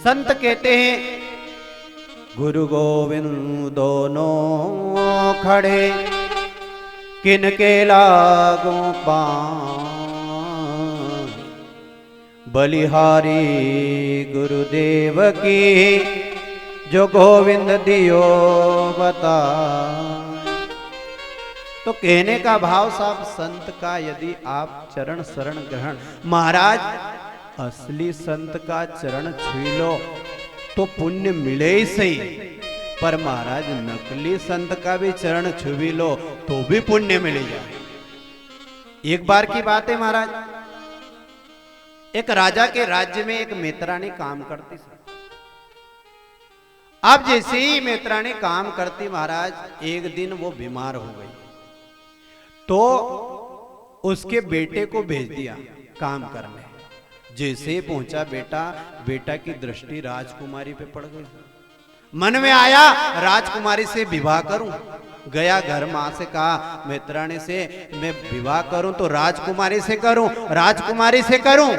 संत कहते हैं गुरु गोविंद दोनों खड़े किनके लागू पांव, बलिहारी गुरुदेव की जो गोविंद दियो बता। तो कहने का भाव साहब संत का यदि आप चरण शरण ग्रहण, महाराज असली संत का चरण छू लो तो पुण्य मिले ही सही, पर महाराज नकली संत का भी चरण छू लो तो भी पुण्य मिलेगा। एक बार की बात है महाराज, एक राजा के राज्य में एक मेतरानी काम करती थी। अब जैसे ही मेतरानी काम करती महाराज, एक दिन वो बीमार हो गई तो उसके बेटे को भेज दिया काम करने। जैसे पहुंचा बेटा, बेटा की दृष्टि राजकुमारी पे पड़ गई। मन में आया राजकुमारी से विवाह करूं। गया घर, मां से कहा मेतरानी से मैं विवाह करूं तो राजकुमारी से करूं, राजकुमारी से करूं।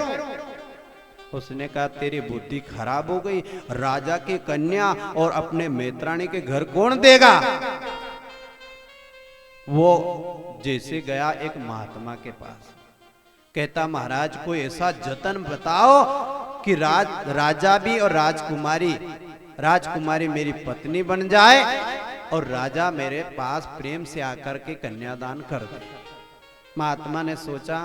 उसने कहा तेरी बुद्धि खराब हो गई, राजा की कन्या और अपने मेतरानी के घर कौन देगा। वो जैसे गया एक महात्मा के पास, कहता महाराज कोई ऐसा जतन बताओ कि राजा भी और राजकुमारी मेरी पत्नी बन जाए और राजा मेरे पास प्रेम से आकर के कन्यादान कर दे। महात्मा ने सोचा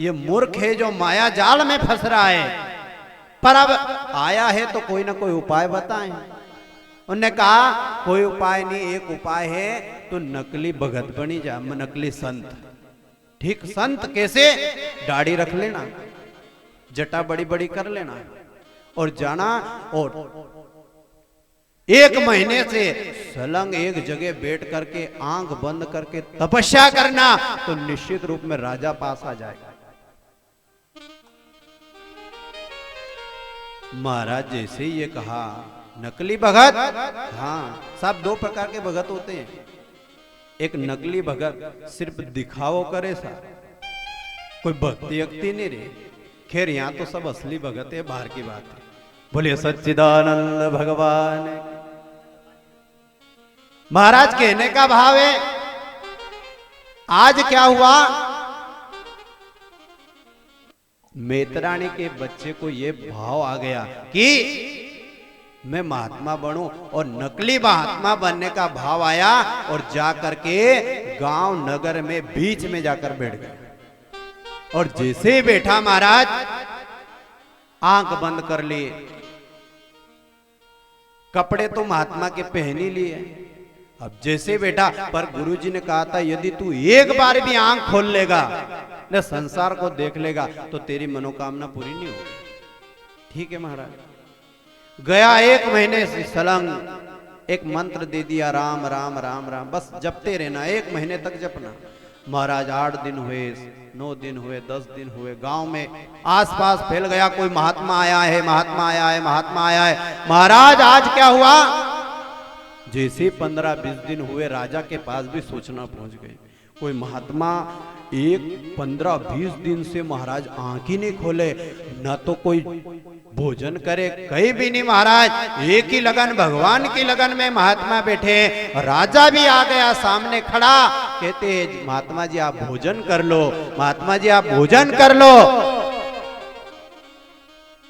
ये मूर्ख है जो माया जाल में फंस रहा है, पर अब आया है तो कोई ना कोई उपाय बताएं। उन्होंने कहा कोई उपाय नहीं, एक उपाय है तो नकली भगत बनी जा, नकली संत। ठीक संत कैसे? दाढ़ी रख लेना, जटा बड़ी बड़ी कर लेना और जाना और 1 महीने से सलंग एक जगह बैठ करके आंख बंद करके तपस्या करना, तो निश्चित रूप में राजा पास आ जाएगा। महाराज जैसे ये कहा नकली भगत, हाँ सब 2 प्रकार के भगत होते हैं। एक नकली भगत सिर्फ दिखावो करे सा, कोई भक्ति अक्ति नहीं रे। खैर यहाँ तो सब असली भगत है, बाहर की बात है। बोलिए सच्चिदानंद भगवान। महाराज कहने का भाव है आज क्या हुआ, मेतरानी के बच्चे को ये भाव आ गया कि मैं महात्मा बनूं, और नकली महात्मा बनने का भाव आया और जाकर के गांव नगर में बीच में जाकर बैठ गया। और जैसे ही बैठा महाराज आंख बंद कर लिए, कपड़े तो महात्मा के पहन ही लिए। अब जैसे बैठा, पर गुरुजी ने कहा था यदि तू एक बार भी आंख खोल लेगा न संसार को देख लेगा तो तेरी मनोकामना पूरी नहीं होगी। ठीक है महाराज। गया 1 महीने से सलंग एक मंत्र दे दिया, राम राम राम राम, बस जपते रहना, 1 महीने तक जपना। महाराज 8 दिन हुए, 9 दिन हुए, 10 दिन हुए, गांव में आसपास फैल गया कोई महात्मा आया है, महात्मा आया है, महात्मा आया है। महाराज आज क्या हुआ, जैसे 15-20 दिन हुए राजा के पास भी सूचना पहुंच गई कोई महात्मा 15-20 दिन से महाराज आंख ही नहीं खोले, न तो कोई भोजन करे, कहीं भी नहीं। महाराज एक ही लगन, भगवान की लगन में महात्मा बैठे। राजा भी आ गया सामने खड़ा, कहते महात्मा जी आप भोजन कर लो, महात्मा जी आप भोजन कर लो।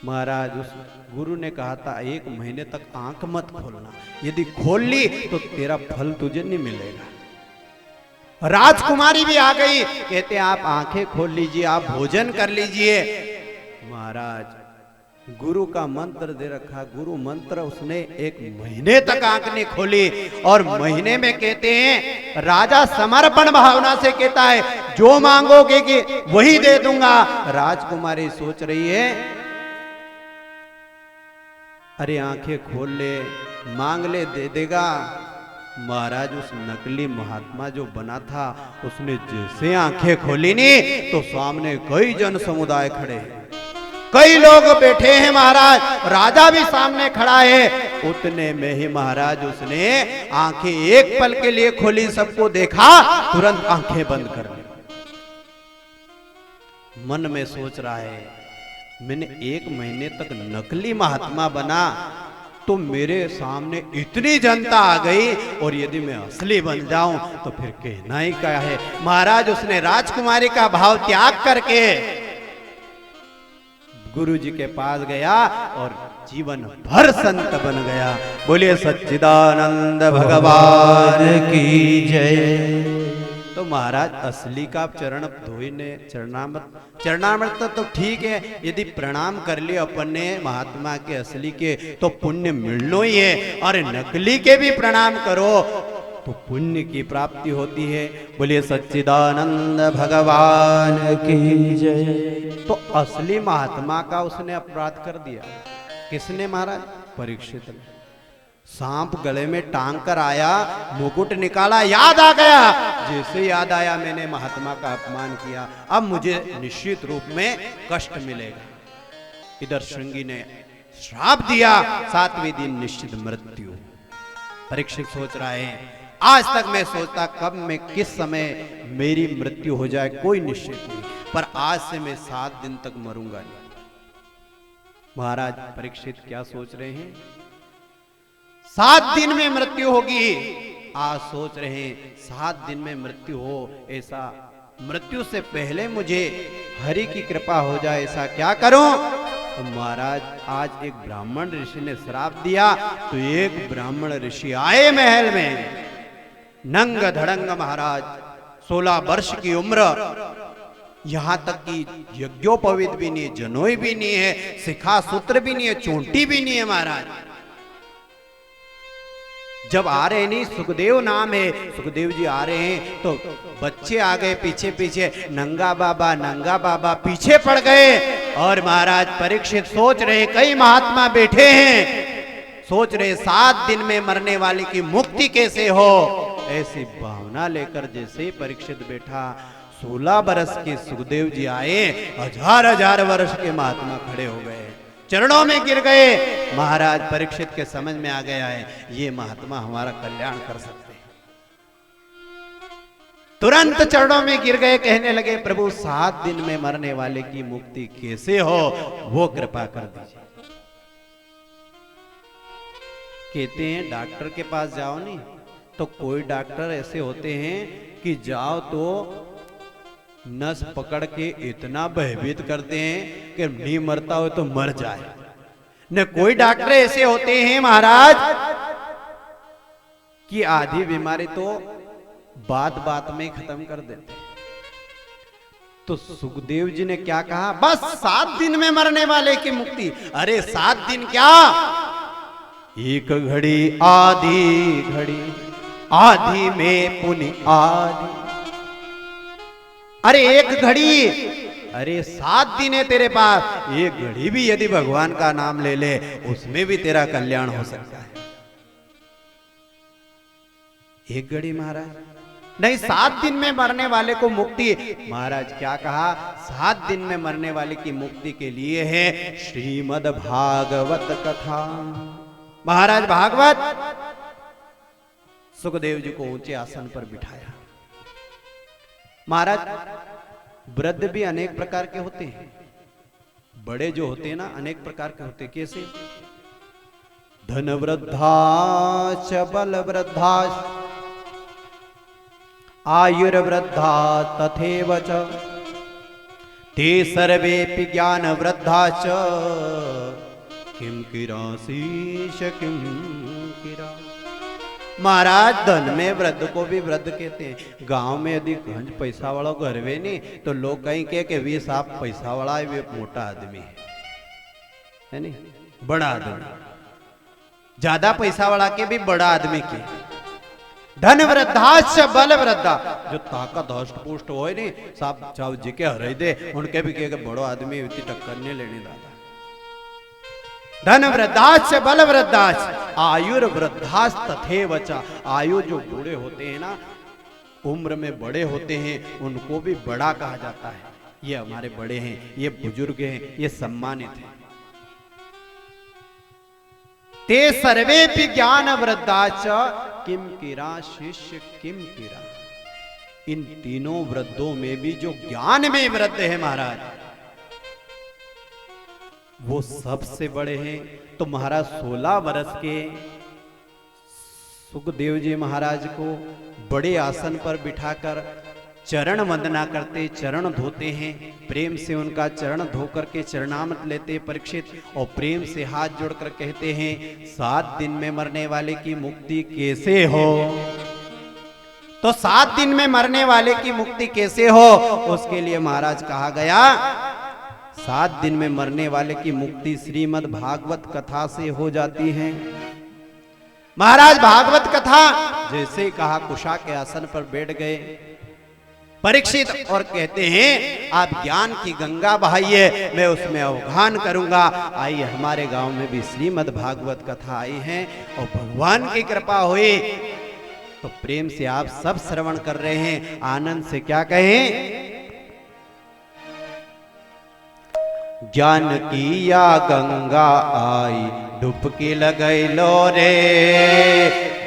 महाराज उस गुरु ने कहा था 1 महीने तक आंख मत खोलना, यदि खोल ली तो तेरा फल तुझे नहीं मिलेगा। राजकुमारी भी आ गई, कहते आप आंखें खोल लीजिए, आप भोजन कर लीजिए। महाराज गुरु का मंत्र दे रखा, गुरु मंत्र उसने 1 महीने तक आंख नहीं खोली। और महीने में कहते हैं राजा समर्पण भावना से कहता है जो मांगोगे कि वही दे दूंगा। राजकुमारी सोच रही है अरे आंखें खोल ले, मांग ले, दे देगा। महाराज उस नकली महात्मा जो बना था उसने जैसे आंखें खोली नहीं तो सामने कई जन समुदाय खड़े हैं, कई लोग बैठे हैं। महाराज राजा भी सामने खड़ा है। उतने में ही महाराज उसने आंखें 1 पल के लिए खोली, सबको देखा, तुरंत आंखें बंद कर ली। मन में सोच रहा है मैंने 1 महीने तक नकली महात्मा बना तो मेरे सामने इतनी जनता आ गई, और यदि मैं असली बन जाऊं तो फिर कहना ही क्या है। महाराज उसने राजकुमारी का भाव त्याग करके गुरु जी के पास गया और जीवन भर संत बन गया। बोलिए सच्चिदानंद भगवान की जय। तो महाराज असली का चरण धोने चरणामृत तो ठीक है, यदि प्रणाम कर लिए अपन ने महात्मा के असली के तो पुण्य मिलनो ही है, और नकली के भी प्रणाम करो तो पुण्य की प्राप्ति होती है। बोलिए सच्चिदानंद भगवान की जय। तो असली महात्मा का उसने अपराध कर दिया। किसने? महाराज परीक्षित ने। सांप गले में टांग कर आया, मुकुट निकाला, याद आ गया। जैसे याद आया मैंने महात्मा का अपमान किया, अब मुझे निश्चित रूप में कष्ट मिलेगा। इधर श्रृंगी ने श्राप दिया, 7वें दिन निश्चित मृत्यु। परीक्षित सोच रहा है, आज तक मैं सोचता कब मैं किस समय मेरी मृत्यु हो जाए कोई निश्चित नहीं, पर आज से मैं 7 दिन तक मरूंगा नहीं। महाराज परीक्षित क्या सोच रहे हैं? 7 दिन में मृत्यु होगी। आज सोच रहे हैं 7 दिन में मृत्यु हो, ऐसा मृत्यु से पहले मुझे हरि की कृपा हो जाए, ऐसा क्या करूं? तो महाराज आज एक ब्राह्मण ऋषि ने श्राप दिया, तो एक ब्राह्मण ऋषि आए महल में, नंग धड़ंग महाराज, 16 वर्ष की उम्र, यहां तक कि यज्ञोपवीत भी नहीं है, जनोई भी नहीं है, शिखा सूत्र भी नहीं है, चोटी भी नहीं है। महाराज जब आ रहे नहीं, सुखदेव नाम है, सुखदेव जी आ रहे हैं तो बच्चे आ गए पीछे पीछे, नंगा बाबा पीछे पड़ गए। और महाराज परीक्षित सोच रहे, कई महात्मा बैठे हैं, सोच रहे 7 दिन में मरने वाले की मुक्ति कैसे हो। ऐसी भावना लेकर जैसे ही परीक्षित बैठा, 16 वर्ष के सुखदेव जी आए, हजार वर्ष के महात्मा खड़े हो गए, चरणों में गिर गए। महाराज परीक्षित के समझ में आ गया है, ये महात्मा हमारा कल्याण कर सकते हैं। तुरंत चरणों में गिर गए, कहने लगे, प्रभु 7 दिन में मरने वाले की मुक्ति कैसे हो, वो कृपा कर दीजिए। कहते हैं डॉक्टर के पास जाओ नहीं, तो कोई डॉक्टर ऐसे होते हैं कि जाओ तो नस पकड़ के इतना भयभीत करते हैं कि नहीं मरता हो तो मर जाए। न कोई डॉक्टर ऐसे होते हैं महाराज कि आधी बीमारी तो बात में खत्म कर देते हैं। तो सुखदेव जी ने क्या कहा? बस 7 दिन में मरने वाले की मुक्ति। अरे 7 दिन क्या, एक घड़ी आधी घड़ी, आधी में पुनि आधी। अरे एक घड़ी, अरे 7 दिन है तेरे पास, एक घड़ी भी यदि भगवान का नाम ले ले उसमें भी तेरा कल्याण हो सकता है। एक घड़ी महाराज नहीं, 7 दिन में मरने वाले को मुक्ति। महाराज क्या कहा? 7 दिन में मरने वाले की मुक्ति के लिए है श्रीमद् भागवत कथा। महाराज भागवत, सुखदेव जी को ऊंचे आसन पर बिठाया। महाराज वृद्ध भी अनेक प्रकार के होते हैं, बड़े जो होते हैं ना अनेक प्रकार के होते हैं। कैसे? धन वृद्धाच, बल वृद्धाच, आयुर्वृद्धा तथैव च, ते सर्वेपि ज्ञान वृद्धाच, किम किरासीश किम किरा। महाराज धन में वृद्ध को भी वृद्ध कहते हैं। गांव में यदि घंज पैसा वाला घर वे नहीं तो लोग कहीं कहे कि वे साहब पैसा वाला है, वे मोटा आदमी है नहीं, बड़ा आदमी। ज्यादा पैसा वाला के भी बड़ा आदमी के। धन वृद्धाच बल वृद्धा, जो ताकत हष्ट पुष्ट हो नहीं साहब चाव जी के हरे दे, उनके भी कहे बड़ो आदमी इतनी टक्कर नहीं लेने दादा। धन वृद्धाच बल वृद्धाच, आयुर वृद्धाच तथैव च। आयु जो बूढ़े होते हैं ना, उम्र में बड़े होते हैं, उनको भी बड़ा कहा जाता है। ये हमारे बड़े हैं, ये बुजुर्ग हैं, ये सम्मानित हैं। ते सर्वेपि ज्ञान वृद्धाच, किम किरा शिष्य किम किरा। इन तीनों वृद्धों में भी जो ज्ञान में वृद्ध है महाराज, वो सबसे बड़े हैं। तो महाराज 16 वर्ष के सुखदेव जी महाराज को बड़े आसन पर बिठाकर चरण वंदना करते, चरण धोते हैं, प्रेम से उनका चरण धो करके चरणामृत लेते परीक्षित, और प्रेम से हाथ जोड़कर कहते हैं 7 दिन में मरने वाले की मुक्ति कैसे हो। तो 7 दिन में मरने वाले की मुक्ति कैसे हो, उसके लिए महाराज कहा गया 7 दिन में मरने वाले की मुक्ति श्रीमद् भागवत कथा से हो जाती है। महाराज भागवत कथा जैसे ही कहा कुशा के आसन पर बैठ गए परीक्षित, और कहते हैं आप ज्ञान की गंगा बहाइए, मैं उसमें अवगाहन करूंगा। आइए हमारे गांव में भी श्रीमद् भागवत कथा आई है और भगवान की कृपा हुई, तो प्रेम से आप सब श्रवण कर रहे हैं, आनंद से क्या कहें। ज्ञान की या गंगा आई डुबकी लगई लो रे,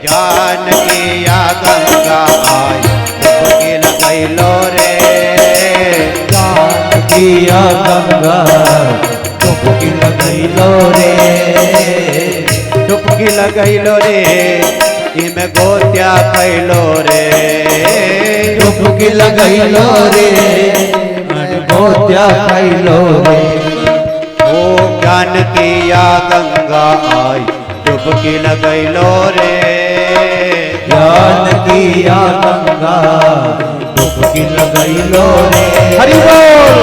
ज्ञान की या गंगा आई डुबकी लगई लो रे, ज्ञान की या गंगा डुबकी लगई लो रे, डुबकी लगई लो रे, इमे गोत्या खैलो रे, डुबकी लगई लो रे, गोत्या खैलो रे। ओ ज्ञान की या गंगा आई डुबकी लगई लो रे, ज्ञान की या गंगा डुबकी लगई लो रे। हरि बोल,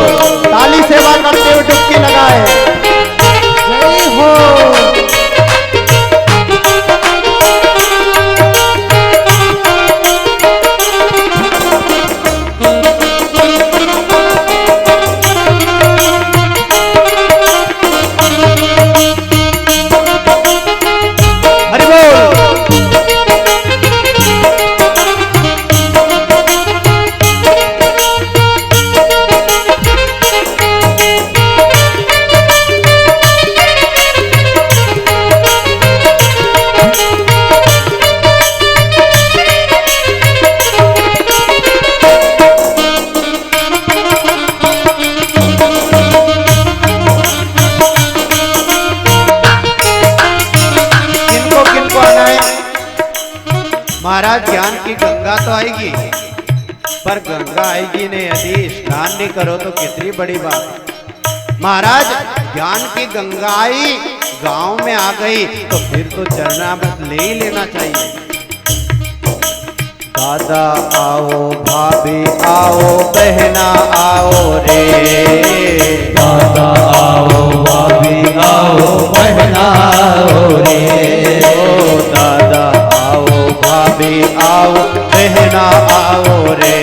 ताली सेवा करते हुए डुबकी लगाए, जय हो। महाराज ज्ञान की गंगा तो आएगी, पर गंगा आएगी नहीं, यदि स्नान नहीं करो तो कितनी बड़ी बात। महाराज ज्ञान की गंगा आई, गांव में आ गई, तो फिर तो चरणामृत ले ही लेना चाहिए। दादा आओ, भाभी आओ, बहना आओ रे, दादा आओ, भाभी आओ, बहना आओ रे, ओ दादा भाभी आओ, बहना आओ रे,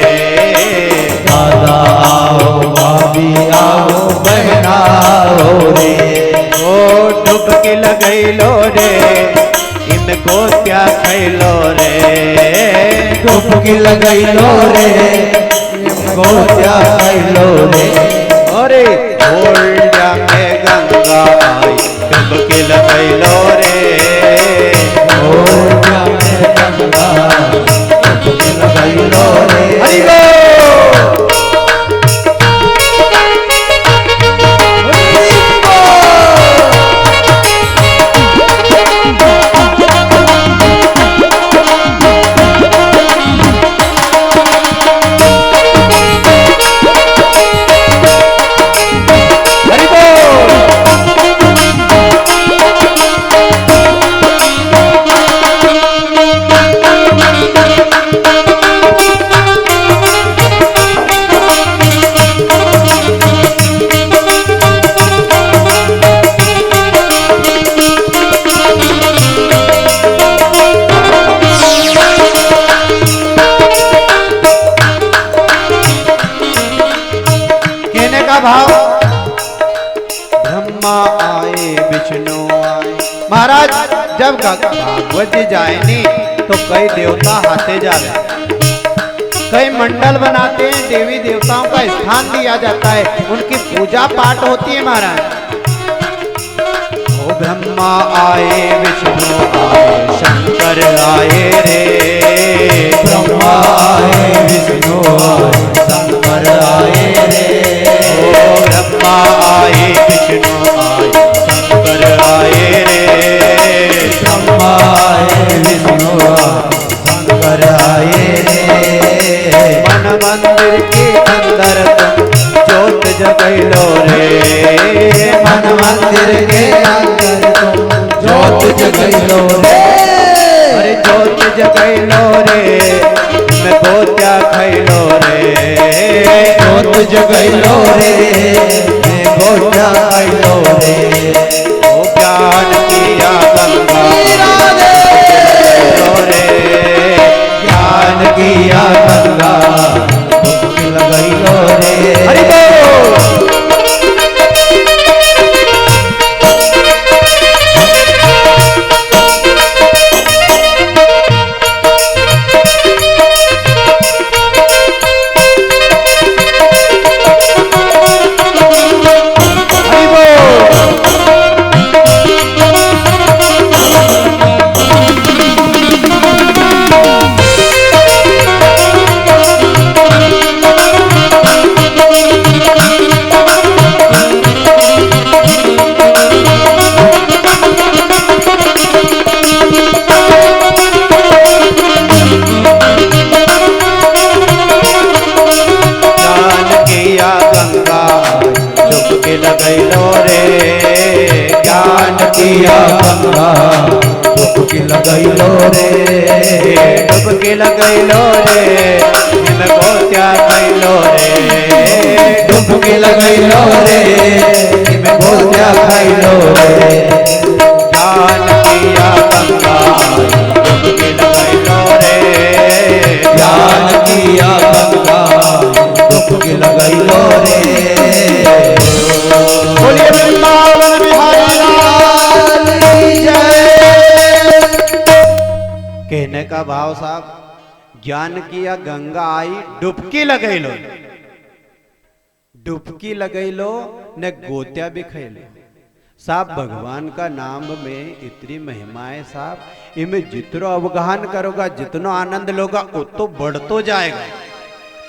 दादा आओ, भाभी आओ, बहना आओ रे। ओ डुबकी लगई लो रे, इनको क्या खैलो रे, डुबकी लगई लो रे, इनको क्या खैलो रे। अरे ओल्डा में गंगा आई डुबकी लगई लो रे, ओल्डा में गंगा डुबकी लगई लो रे। हरि बोल। भाव ब्रह्मा आए विष्णु आए। महाराज जब भागवत जी जाए नहीं तो कई देवता आते जावे, कई मंडल बनाते हैं, देवी देवताओं का स्थान दिया जाता है, उनकी पूजा पाठ होती है। महाराज ओ ब्रह्मा आए विष्णु आए शंकर आए रे, ब्रह्मा आए विष्णु आए शंकर आए रे, ब्रह्मा आए विष्णु आए शंकर आए रे। ब्रह्मा आए विष्णु शंकर आए रे। मन मंदिर के अंदर तुम ज्योत जगैलो रे। मन मंदिर के अंदर तुम ज्योत जगैलो रे। अरे ज्योत जगैलो रे मैं गोत्या खैलो रे। ज्योत जगैलो रे मैं गोत्या खैलो रे। ओ ज्ञान किया गंगा रे। ज्ञान किया गंगा डुबकी लगैलो रे। हरि बोल। लगैलो रे। ज्ञान किया गंगा डुबकी लगैलो रे। डुबकी लगैलो रे मैं गोत्या खैलो रे। डुबकी लगैलो रे मैं गोत्या खैलो रे। ज्ञान किया गंगा डुबकी लगैलो रे। ज्ञान किया गंगा डुबकी लगैलो रे। बोलिए वृंदावन बिहारी लाल की जय। कहने का भाव साहब, ज्ञान किया गंगा आई डुबकी लगैलो। डुबकी लगैलो न गोत्या भी खैलो। साहब भगवान का नाम में इतनी महिमा है साहब। इनमें जितना अवगाहन करोगा जितना आनंद लोगा उतो बढ़तो जाएगा।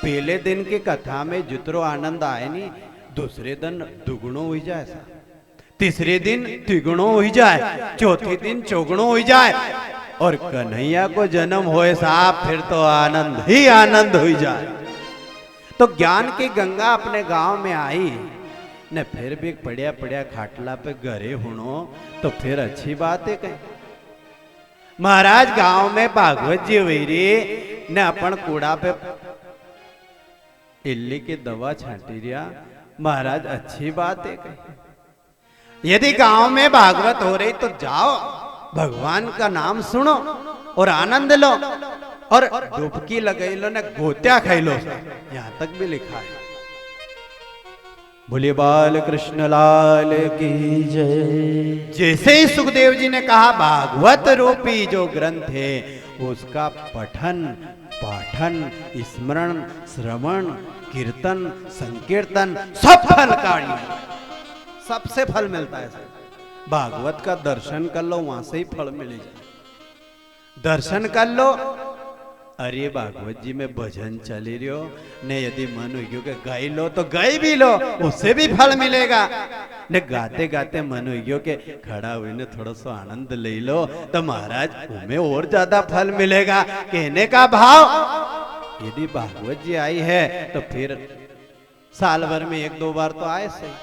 पहले दिन की कथा में जितना आनंद आए नहीं, दूसरे दिन दुगुणों हो जाए साहब, तीसरे दिन तिगुणों हो जाए, चौथे दिन चौगुणों हो जाए और कन्हैया को जन्म होए साहब फिर तो आनंद ही आनंद हो जाए। तो ज्ञान की गंगा अपने गांव में आई न, फिर भी पड़िया पड़िया खाटला पे घरे हुणो तो फिर अच्छी बात है कहीं। महाराज गांव में भागवत जी हुई री न अपन कूड़ा पे इल्ली की दवा छाटी रिया। महाराज अच्छी बात है कहीं। यदि गांव में भागवत हो रही तो जाओ भगवान का नाम सुनो और आनंद लो और डुबकी लगै लो न गोत्या खाई लो। यहां तक भी लिखा है। बोलिए बाल कृष्ण लाल की जय। जैसे ही सुखदेव जी ने कहा भागवत रूपी जो ग्रंथ है उसका पठन पाठन स्मरण श्रवण कीर्तन संकीर्तन सब फलकारी, सबसे फल मिलता है। भागवत का दर्शन कर लो वहां से ही फल मिलेगा। दर्शन कर लो। अरे भागवत जी में भजन चली रही हो ने, यदि मन हो गयो कि गाई लो तो गाई भी लो, उससे भी फल मिलेगा। ने गाते गाते मन हो गयो कि खड़ा हुई ने थोड़ा सा आनंद ले लो तो महाराज तुम्हें और ज्यादा फल मिलेगा। कहने का भाव, यदि भागवत जी आई है तो फिर साल भर में एक दो बार तो आए सही।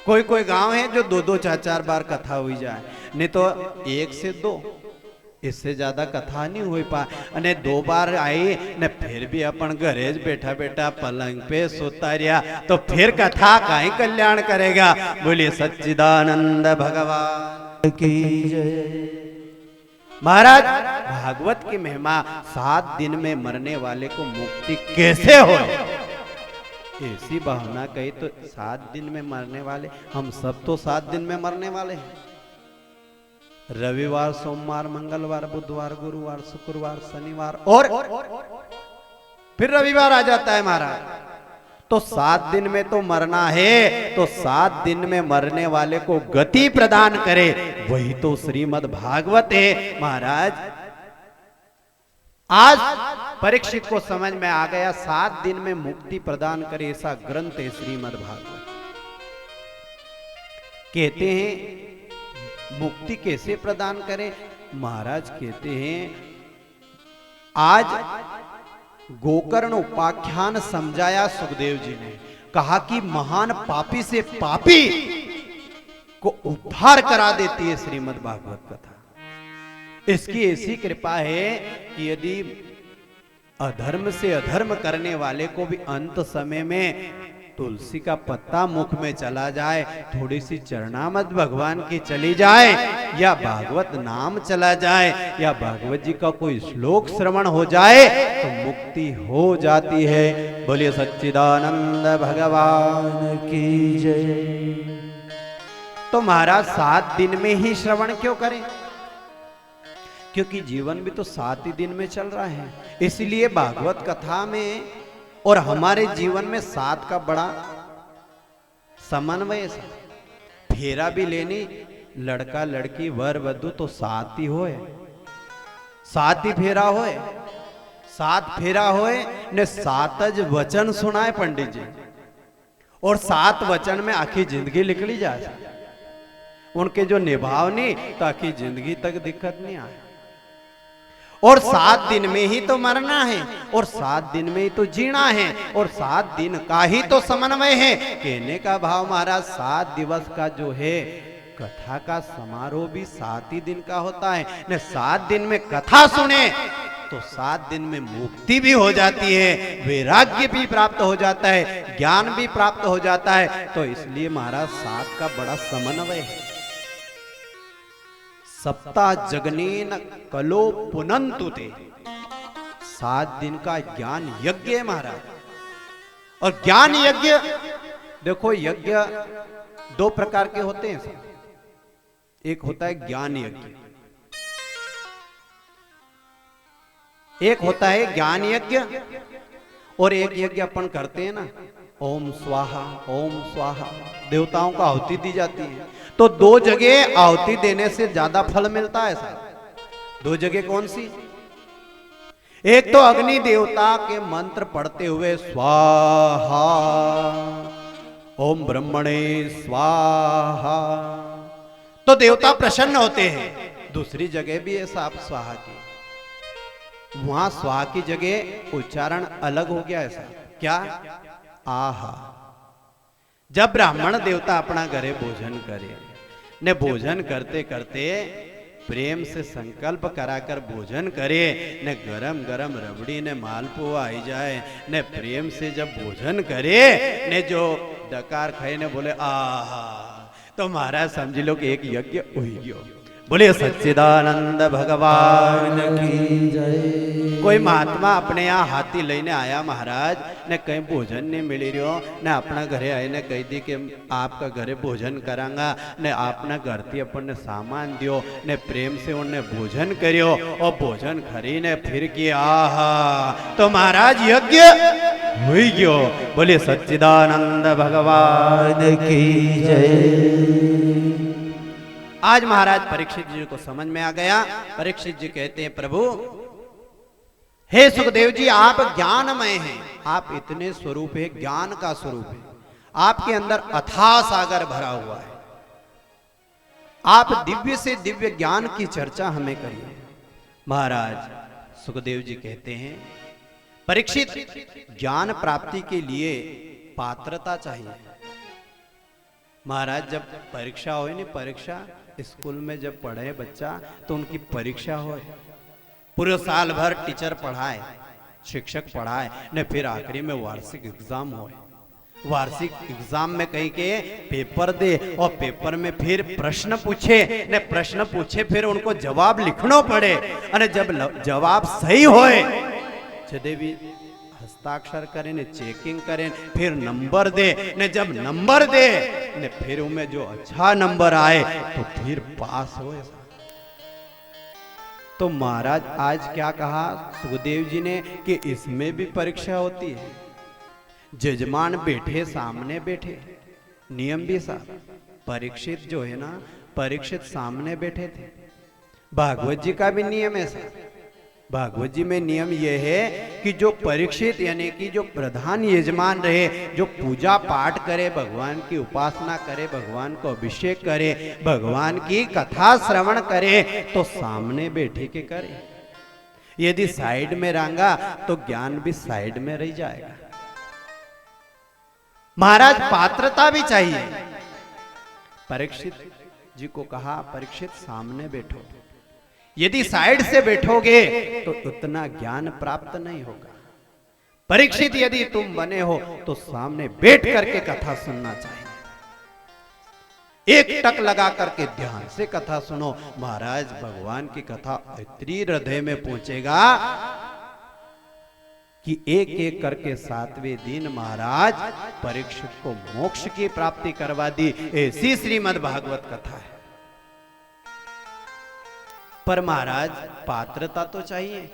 कोई कोई गांव है जो दो दो चार चार बार कथा हुई जाए, नहीं तो एक से दो, इससे ज्यादा कथा नहीं हुई पाए। दो बार आई ने फिर भी अपन घरे बैठा बैठा पलंग पे सोता रिया तो फिर कथा कहीं कल्याण करेगा। बोलिए सच्चिदानंद भगवान की जय। महाराज भागवत की महिमा 7 दिन में मरने वाले को मुक्ति कैसे हो, ऐसी भावना कही तो 7 दिन में मरने वाले, हम सब तो 7 दिन में मरने वाले हैं। रविवार सोमवार मंगलवार बुधवार गुरुवार शुक्रवार शनिवार और फिर रविवार आ जाता है महाराज। तो 7 दिन में तो मरना है, तो 7 दिन में मरने वाले को गति प्रदान करे वही तो श्रीमद् भागवत है महाराज। आज परीक्षित को समझ में आ गया 7 दिन में मुक्ति प्रदान करे ऐसा ग्रंथ है श्रीमद् भागवत। कहते हैं मुक्ति कैसे प्रदान करें? महाराज कहते हैं आज गोकर्ण उपाख्यान समझाया सुखदेव जी ने, कहा कि महान पापी से पापी को उद्धार करा देती है श्रीमद् भागवत कथा। इसकी ऐसी कृपा है कि यदि अधर्म से अधर्म करने वाले को भी अंत समय में तुलसी का पत्ता मुख में चला जाए, थोड़ी सी चरणामत भगवान की चली जाए, या भागवत नाम चला जाए, या भागवत जी का कोई श्लोक श्रवण हो जाए तो मुक्ति हो जाती है। बोलिए सच्चिदानंद भगवान की जय। तो महाराज 7 दिन में ही श्रवण क्यों करें? क्योंकि जीवन भी तो 7 ही दिन में चल रहा है। इसलिए भागवत कथा में और हमारे जीवन में 7 का बड़ा समन्वय। फेरा भी लेनी, लड़का लड़की वर वधु तो 7 ही होए, 7 ही फेरा होए, 7 फेरा होए ने 7 वचन सुनाए पंडित जी, और 7 वचन में आखी जिंदगी निकली जाए। उनके जो निभावनी तो आखी जिंदगी तक दिक्कत नहीं आए। और 7 दिन में ही तो मरना है, और 7 दिन में ही तो जीना है, और 7 दिन का ही तो समन्वय है। कहने का भाव महाराज 7 दिवस का जो है कथा का समारोह भी 7 ही दिन का होता है न। 7 दिन में कथा सुने तो 7 दिन में मुक्ति भी हो जाती है, वैराग्य भी प्राप्त हो जाता है, ज्ञान भी प्राप्त हो जाता है। तो इसलिए महाराज 7 का बड़ा समन्वय है। सप्ताह जगनेन कलो पुनंतु ते, 7 दिन का ज्ञान यज्ञ है महाराज। और ज्ञान यज्ञ देखो, यज्ञ 2 प्रकार के होते हैं। एक होता है ज्ञान यज्ञ, एक होता है ज्ञान यज्ञ, और एक यज्ञ अपन करते हैं ना, ओम स्वाहा ओम स्वाहा, देवताओं को आहुति दी जाती है। तो 2 जगह आहुति देने से ज्यादा फल मिलता है साहब। 2 जगह कौन सी? एक तो अग्नि देवता के मंत्र पढ़ते हुए स्वाहा ओम ब्रह्मणे स्वाहा, तो देवता प्रसन्न होते हैं। दूसरी जगह भी है साहब स्वाहा की, वहां स्वाहा की जगह उच्चारण अलग हो गया। ऐसा क्या? आहा। जब ब्राह्मण देवता अपना घरे भोजन करे ने, भोजन करते करते प्रेम से संकल्प कराकर भोजन करे ने, गरम गरम रबड़ी ने मालपुआ आई जाए ने, प्रेम से जब भोजन करे ने, जो डकार खाए ने बोले आहा, तो महाराज समझ लो कि एक यज्ञ हुई गयो। बोले सच्चिदानंद भगवान की जय। कोई महात्मा अपने यहाँ हाथी लेने आया महाराज ने, कहीं भोजन नहीं मिली रहो ने, अपना घरे आए ने कही दी कि आपका घरे भोजन करांगा ने, अपना घर थी अपन ने सामान दियो ने, प्रेम से उन्हें भोजन करियो, और भोजन खरी ने फिर किया आहा, तो महाराज यज्ञ हुई गयो। बोले सच्चिदानंद भगवान की जय। आज महाराज परीक्षित जी को समझ में आ गया। परीक्षित जी कहते हैं प्रभु हे सुखदेव जी, आप ज्ञानमय हैं, आप इतने स्वरूप है, ज्ञान का स्वरूप है, आपके अंदर अथाह सागर भरा हुआ है। आप दिव्य से दिव्य ज्ञान की चर्चा हमें करिए। महाराज सुखदेव जी कहते हैं परीक्षित, ज्ञान प्राप्ति के लिए पात्रता चाहिए। महाराज जब परीक्षा हो, नहीं परीक्षा स्कूल में जब पढ़े बच्चा तो उनकी परीक्षा हो, पूरे साल भर टीचर पढ़ाए, शिक्षक पढ़ाए ने, फिर आखिरी में वार्षिक एग्जाम हो। वार्षिक एग्जाम में कहीं के पेपर दे, और पेपर में फिर प्रश्न पूछे ने, प्रश्न पूछे फिर उनको जवाब लिखना पड़े, और जब जवाब सही होए जदेवी हस्ताक्षर करें ने, चेकिंग करें, फिर नंबर दे ने, जब नंबर दे ने, फिर उनमें जो अच्छा नंबर आए तो फिर पास हो। तो महाराज आज क्या कहा सुखदेव जी ने कि इसमें भी परीक्षा होती है। जजमान बैठे सामने बैठे, नियम भी साहब, परीक्षित जो है ना, परीक्षित सामने बैठे थे। भागवत जी का भी नियम ऐसा, भागवत जी में नियम यह है कि जो परीक्षित यानी कि जो प्रधान यजमान रहे, जो पूजा पाठ करे, भगवान की उपासना करे, भगवान को अभिषेक करे, भगवान की कथा श्रवण करे, तो सामने बैठे के करे। यदि साइड में रंगा तो ज्ञान भी साइड में रह जाएगा। महाराज पात्रता भी चाहिए। परीक्षित जी को कहा, परीक्षित सामने बैठो। यदि साइड से बैठोगे तो उतना ज्ञान प्राप्त नहीं होगा। परीक्षित यदि तुम बने हो तो सामने बैठ करके कथा सुनना चाहिए। एक टक लगा करके ध्यान से कथा सुनो। महाराज भगवान की कथा इतनी हृदय में पहुंचेगा कि एक एक करके 7वें दिन महाराज परीक्षित को मोक्ष की प्राप्ति करवा दी। ऐसी श्रीमद् भागवत कथा है। पर महाराज पात्रता तो चाहिए।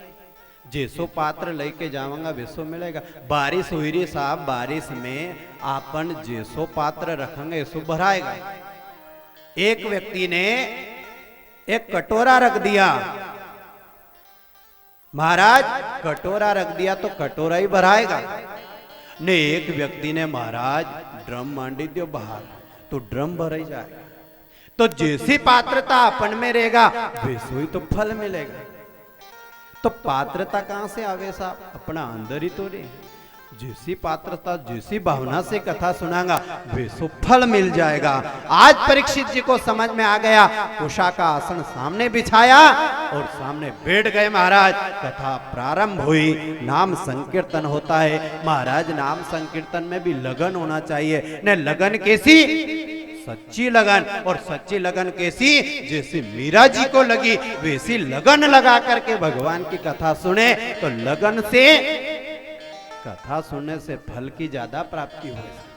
जैसो पात्र लेके जाऊंगा वैसो मिलेगा। बारिश हुई रही साहब, बारिश में आपन जैसो पात्र रखेंगे ऐसो भराएगा। एक व्यक्ति ने एक कटोरा रख दिया, महाराज कटोरा रख दिया तो कटोरा ही भराएगा। ने एक व्यक्ति ने महाराज ड्रम मांडी दियो बाहर, तो ड्रम भर ही जाएगा। तो जैसी पात्रता अपन में रहेगा वैसो ही तो फल मिलेगा। तो पात्रता कहां से आवे साहब? अपना अंदर ही तो रहे। जैसी पात्रता, जैसी भावना से कथा सुनागा वैसो फल मिल जाएगा। आज परीक्षित जी को समझ में आ गया। कुशा का आसन सामने बिछाया और सामने बैठ गए महाराज। कथा प्रारंभ हुई। नाम संकीर्तन होता है महाराज। नाम संकीर्तन में भी लगन होना चाहिए। न लगन कैसी? सच्ची लगन। और सच्ची लगन कैसी? जैसी मीरा जी को लगी वैसी लगन लगा करके भगवान की कथा सुने तो लगन से कथा सुनने से फल की ज्यादा प्राप्ति होगी।